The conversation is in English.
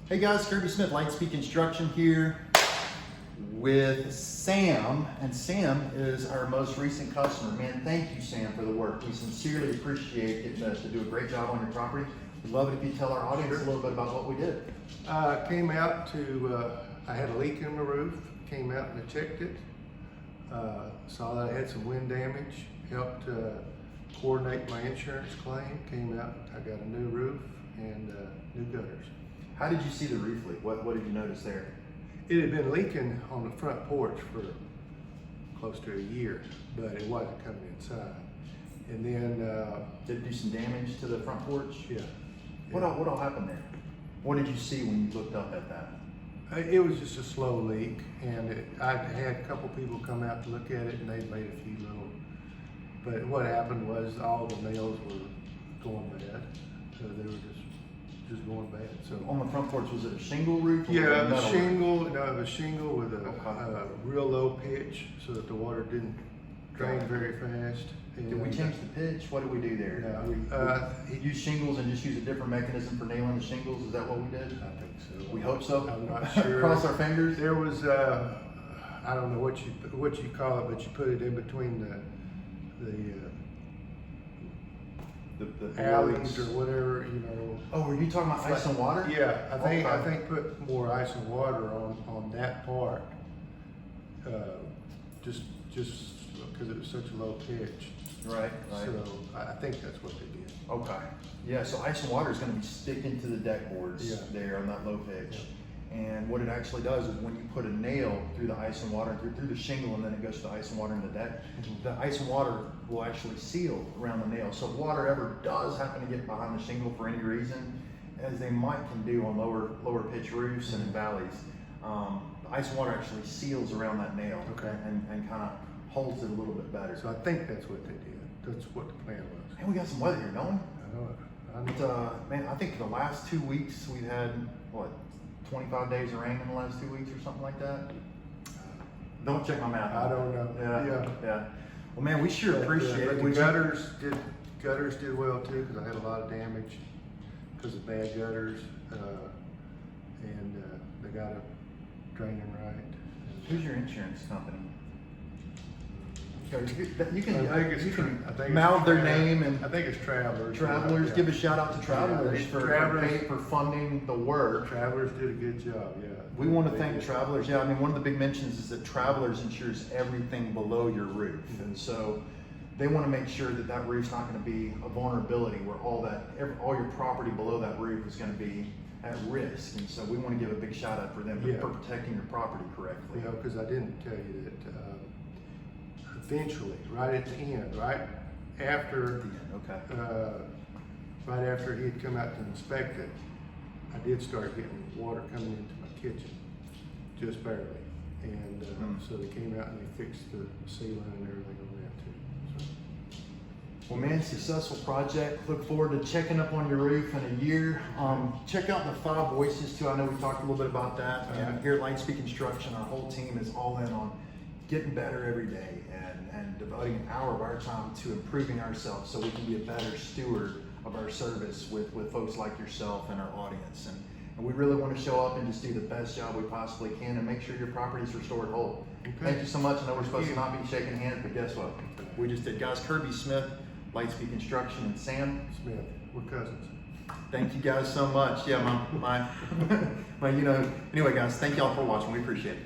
Hey guys, Kirby Smith, Lightspeed Construction here with Sam, and Sam is our most recent customer. Man, thank you, Sam, for the work. We sincerely appreciate getting to do a great job on your property. We'd love it if you tell our audience a little bit about what we did. Came out to, I had a leak in the roof, came out and I checked it, saw that I had some wind damage, helped coordinate my insurance claim, came out, I got a new roof and new gutters. How did you see the roof leak? What did you notice there? It had been leaking on the front porch for close to a year, but it wasn't coming inside. And then Did it do some damage to the front porch? yeah. What all happened there? What did you see when you looked up at that? It was just a slow leak, and I had a couple people come out to look at it, and they made a few little. But what happened was all the nails were going bad, so they were just going bad. So On the front porch, was it a shingle roof? Or yeah, a the metal shingle. No, it was shingle with a real low pitch, so that the water didn't drain very fast. And Did we change the pitch? What did we do there? No, We use shingles and just use a different mechanism for nailing the shingles. Is that what we did? I think so. We hope so. I'm not sure. Cross our fingers. There was I don't know what you call it, but you put it in between the alleys or whatever, you know. Oh, were you talking about ice and water? Yeah, I Okay. think put more ice and water on that part, just because it was such a low pitch. Right. So I think that's what they did. Okay. Yeah. So ice and water is going to be sticking to the deck boards there on that low pitch. And what it actually does is when you put a nail through the ice and water, through the shingle, and then it goes to the ice and water in the deck, the ice and water will actually seal around the nail. So if water ever does happen to get behind the shingle for any reason, as they might can do on lower pitch roofs and in valleys, the ice and water actually seals around that nail. Okay. And kind of holds it a little bit better. So I think that's what they did. That's what the plan was. Man, we got some weather here, don't we? I know it. But, man, I think for the last 2 weeks we've had, what, 25 days of rain in the last 2 weeks or something like that? Don't check my math. I don't know. Yeah. Well, man, we sure appreciate it. But the gutters did well too, because I had a lot of damage because of bad gutters, and they got it draining right. Who's your insurance company? You I think can mouth their name and I think it's Travelers. Travelers. Yeah. Give a shout out to Travelers Travelers for funding the work. Travelers did a good job. Yeah. We want to thank Travelers. Yeah, I mean, one of the big mentions is that Travelers insures everything below your roof, and so they want to make sure that that roof's not going to be a vulnerability where all your property below that roof is going to be at risk. And so we want to give a big shout out for them for protecting your property correctly. Yeah, because I didn't tell you that eventually, right at the end, right after right after he had come out to inspect it, I did start getting water coming into my kitchen, just barely. And so they came out and they fixed the ceiling and everything on that too. So. Well, man, successful project. Look forward to checking up on your roof in a year. Check out the 5 Voices too. I know we talked a little bit about that. And here at Lightspeed Construction, our whole team is all in on getting better every day and devoting an hour of our time to improving ourselves so we can be a better steward of our service with folks like yourself and our audience. And we really want to show up and just do the best job we possibly can and make sure your property is restored whole. Okay. Thank you so much. I know we're supposed to not be shaking hands, but guess what? We just did. Guys, Kirby Smith, Lightspeed Construction, and Sam Smith, we're cousins. Thank you guys so much. Yeah, my anyway, guys, thank y'all for watching. We appreciate it.